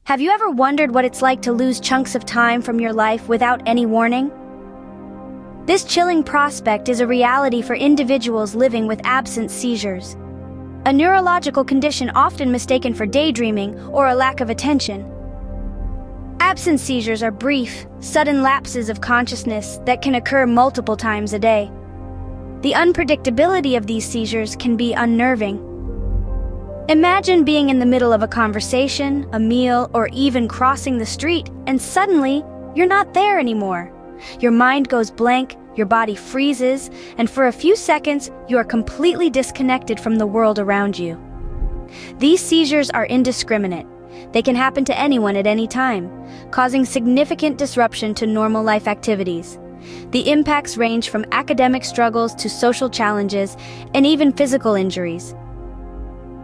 Have you ever wondered what it's like to lose chunks of time from your life without any warning? This chilling prospect is a reality for individuals living with absence seizures, a neurological condition often mistaken for daydreaming or a lack of attention. Absence seizures are brief, sudden lapses of consciousness that can occur multiple times a day. The unpredictability of these seizures can be unnerving. Imagine being in the middle of a conversation, a meal, or even crossing the street, and suddenly, you're not there anymore. Your mind goes blank, your body freezes, and for a few seconds, you are completely disconnected from the world around you. These seizures are indiscriminate. They can happen to anyone at any time, causing significant disruption to normal life activities. The impacts range from academic struggles to social challenges and even physical injuries.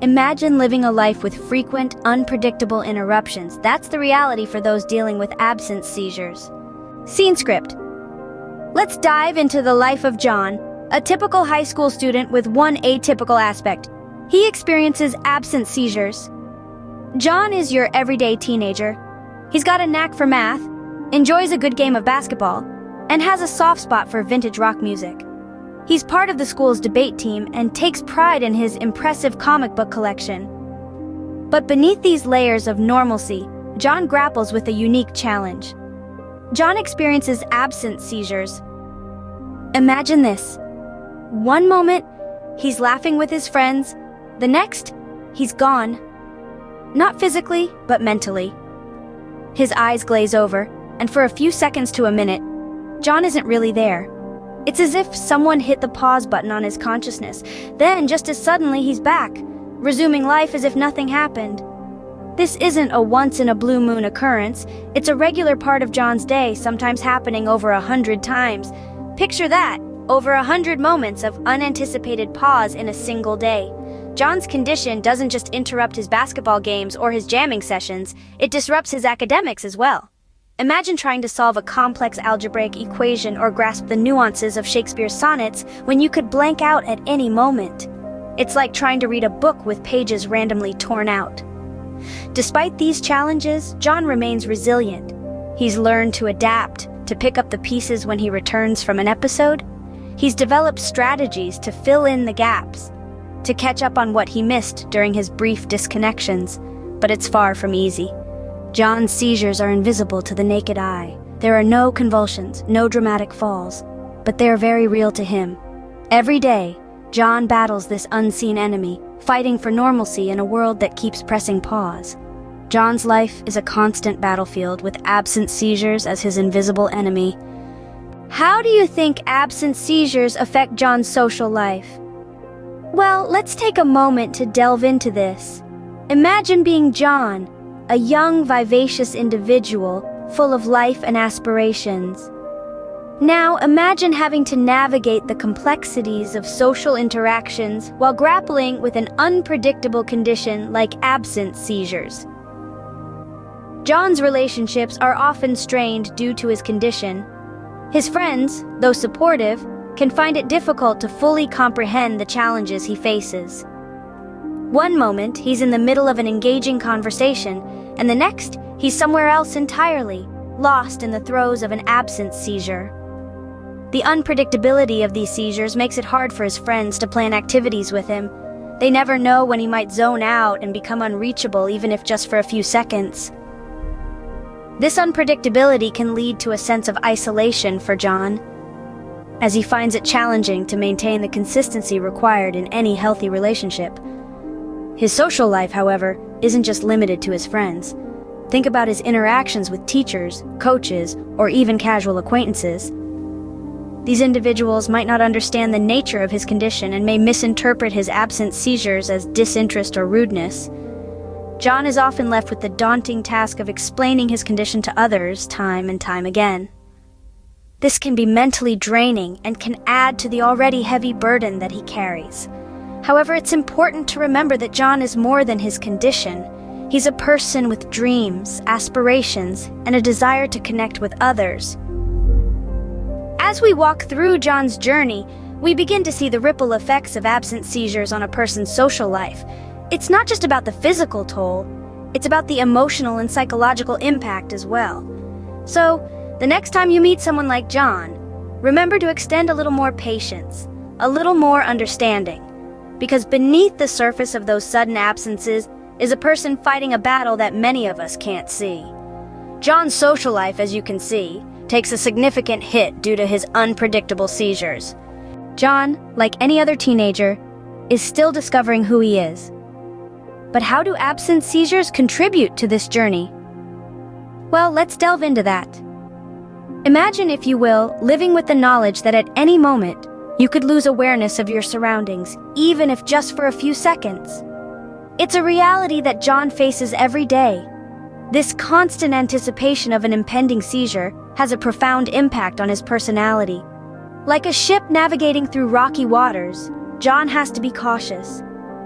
Imagine living a life with frequent, unpredictable interruptions. That's the reality for those dealing with absence seizures. Scene script. Let's dive into the life of John, a typical high school student with one atypical aspect. He experiences absence seizures. John is your everyday teenager. He's got a knack for math, enjoys a good game of basketball, and has a soft spot for vintage rock music. He's part of the school's debate team and takes pride in his impressive comic book collection. But beneath these layers of normalcy, John grapples with a unique challenge. John experiences absence seizures. Imagine this. One moment, he's laughing with his friends. The next, he's gone. Not physically, but mentally. His eyes glaze over, and for a few seconds to a minute, John isn't really there. It's as if someone hit the pause button on his consciousness. Then, just as suddenly, he's back, resuming life as if nothing happened. This isn't a once-in-a-blue-moon occurrence. It's a regular part of John's day, sometimes happening over 100 times. Picture that, over 100 moments of unanticipated pause in a single day. John's condition doesn't just interrupt his basketball games or his jamming sessions, it disrupts his academics as well. Imagine trying to solve a complex algebraic equation or grasp the nuances of Shakespeare's sonnets when you could blank out at any moment. It's like trying to read a book with pages randomly torn out. Despite these challenges, John remains resilient. He's learned to adapt, to pick up the pieces when he returns from an episode. He's developed strategies to fill in the gaps, to catch up on what he missed during his brief disconnections. But it's far from easy. John's seizures are invisible to the naked eye. There are no convulsions, no dramatic falls, but they are very real to him. Every day, John battles this unseen enemy, fighting for normalcy in a world that keeps pressing pause. John's life is a constant battlefield with absence seizures as his invisible enemy. How do you think absence seizures affect John's social life? Well, let's take a moment to delve into this. Imagine being John, a young, vivacious individual full of life and aspirations. Now, imagine having to navigate the complexities of social interactions while grappling with an unpredictable condition like absence seizures. John's relationships are often strained due to his condition. His friends, though supportive, can find it difficult to fully comprehend the challenges he faces. One moment, he's in the middle of an engaging conversation, and the next, he's somewhere else entirely, lost in the throes of an absence seizure. The unpredictability of these seizures makes it hard for his friends to plan activities with him. They never know when he might zone out and become unreachable, even if just for a few seconds. This unpredictability can lead to a sense of isolation for John, as he finds it challenging to maintain the consistency required in any healthy relationship. His social life, however, isn't just limited to his friends. Think about his interactions with teachers, coaches, or even casual acquaintances. These individuals might not understand the nature of his condition and may misinterpret his absence seizures as disinterest or rudeness. John is often left with the daunting task of explaining his condition to others time and time again. This can be mentally draining and can add to the already heavy burden that he carries. However, it's important to remember that John is more than his condition. He's a person with dreams, aspirations, and a desire to connect with others. As we walk through John's journey, we begin to see the ripple effects of absence seizures on a person's social life. It's not just about the physical toll, It's about the emotional and psychological impact as well. So, the next time you meet someone like John, remember to extend a little more patience, a little more understanding, because beneath the surface of those sudden absences is a person fighting a battle that many of us can't see. John's social life, as you can see, takes a significant hit due to his unpredictable seizures. John, like any other teenager, is still discovering who he is. But how do absence seizures contribute to this journey? Well, let's delve into that. Imagine, if you will, living with the knowledge that at any moment, you could lose awareness of your surroundings, even if just for a few seconds. It's a reality that John faces every day. This constant anticipation of an impending seizure has a profound impact on his personality. Like a ship navigating through rocky waters, John has to be cautious.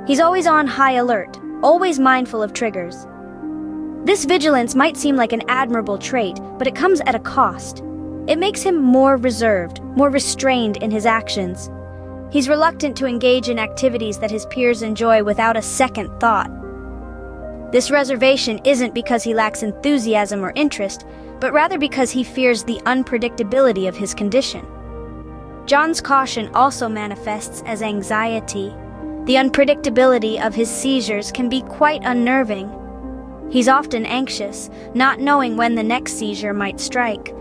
He's always on high alert, always mindful of triggers. This vigilance might seem like an admirable trait, but it comes at a cost. It makes him more reserved, more restrained in his actions. He's reluctant to engage in activities that his peers enjoy without a second thought. This reservation isn't because he lacks enthusiasm or interest, but rather because he fears the unpredictability of his condition. John's caution also manifests as anxiety. The unpredictability of his seizures can be quite unnerving. He's often anxious, not knowing when the next seizure might strike.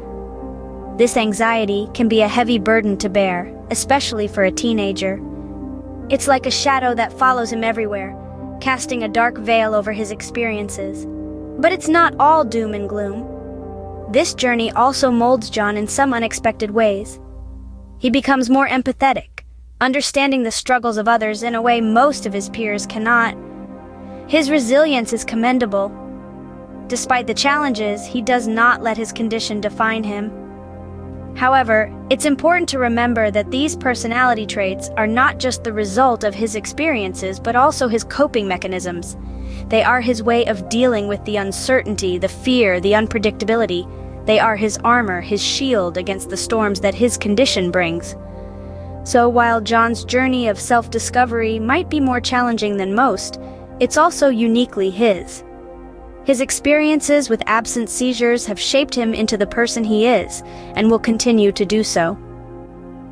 This anxiety can be a heavy burden to bear, especially for a teenager. It's like a shadow that follows him everywhere, casting a dark veil over his experiences. But it's not all doom and gloom. This journey also molds John in some unexpected ways. He becomes more empathetic, understanding the struggles of others in a way most of his peers cannot. His resilience is commendable. Despite the challenges, he does not let his condition define him. However, it's important to remember that these personality traits are not just the result of his experiences, but also his coping mechanisms. They are his way of dealing with the uncertainty, the fear, the unpredictability. They are his armor, his shield against the storms that his condition brings. So while John's journey of self-discovery might be more challenging than most, it's also uniquely his. His experiences with absence seizures have shaped him into the person he is, and will continue to do so.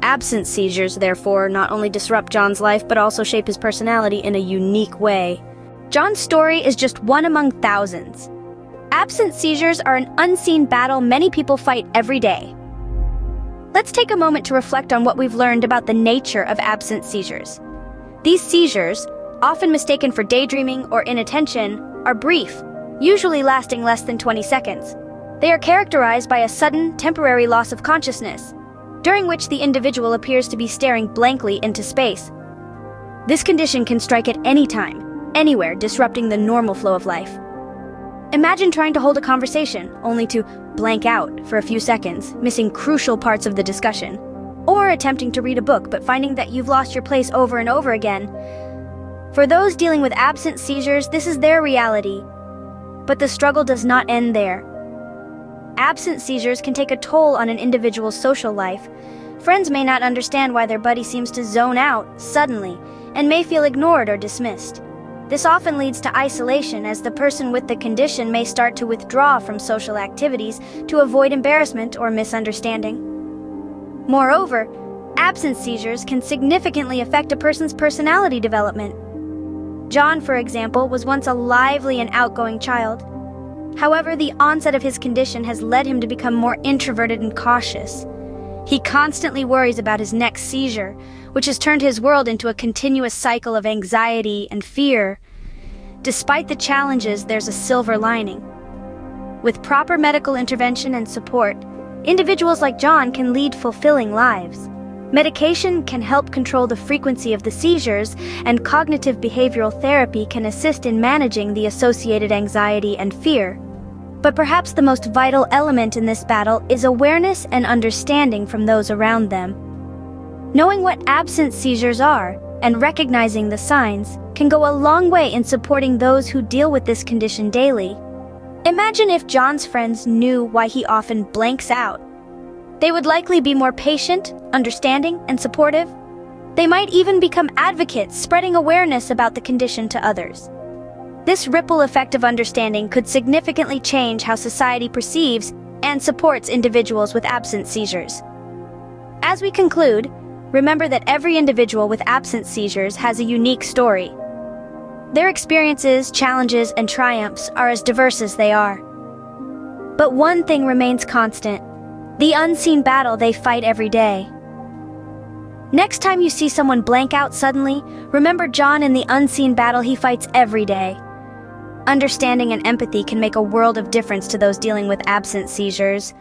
Absence seizures, therefore, not only disrupt John's life, but also shape his personality in a unique way. John's story is just one among thousands. Absence seizures are an unseen battle many people fight every day. Let's take a moment to reflect on what we've learned about the nature of absence seizures. These seizures, often mistaken for daydreaming or inattention, are brief, usually lasting less than 20 seconds. They are characterized by a sudden, temporary loss of consciousness, during which the individual appears to be staring blankly into space. This condition can strike at any time, anywhere, disrupting the normal flow of life. Imagine trying to hold a conversation, only to blank out for a few seconds, missing crucial parts of the discussion. Or attempting to read a book, but finding that you've lost your place over and over again. For those dealing with absence seizures, this is their reality. But the struggle does not end there. Absence seizures can take a toll on an individual's social life. Friends may not understand why their buddy seems to zone out suddenly, and may feel ignored or dismissed. This often leads to isolation, as the person with the condition may start to withdraw from social activities to avoid embarrassment or misunderstanding. Moreover, absence seizures can significantly affect a person's personality development. John, for example, was once a lively and outgoing child. However, the onset of his condition has led him to become more introverted and cautious. He constantly worries about his next seizure, which has turned his world into a continuous cycle of anxiety and fear. Despite the challenges, there's a silver lining. With proper medical intervention and support, individuals like John can lead fulfilling lives. Medication can help control the frequency of the seizures, and cognitive behavioral therapy can assist in managing the associated anxiety and fear. But perhaps the most vital element in this battle is awareness and understanding from those around them. Knowing what absence seizures are and recognizing the signs can go a long way in supporting those who deal with this condition daily. Imagine if John's friends knew why he often blanks out. They would likely be more patient, understanding, and supportive. They might even become advocates, spreading awareness about the condition to others. This ripple effect of understanding could significantly change how society perceives and supports individuals with absence seizures. As we conclude, remember that every individual with absence seizures has a unique story. Their experiences, challenges, and triumphs are as diverse as they are. But one thing remains constant: the unseen battle they fight every day. Next time you see someone blank out suddenly, remember John and the unseen battle he fights every day. Understanding and empathy can make a world of difference to those dealing with absence seizures.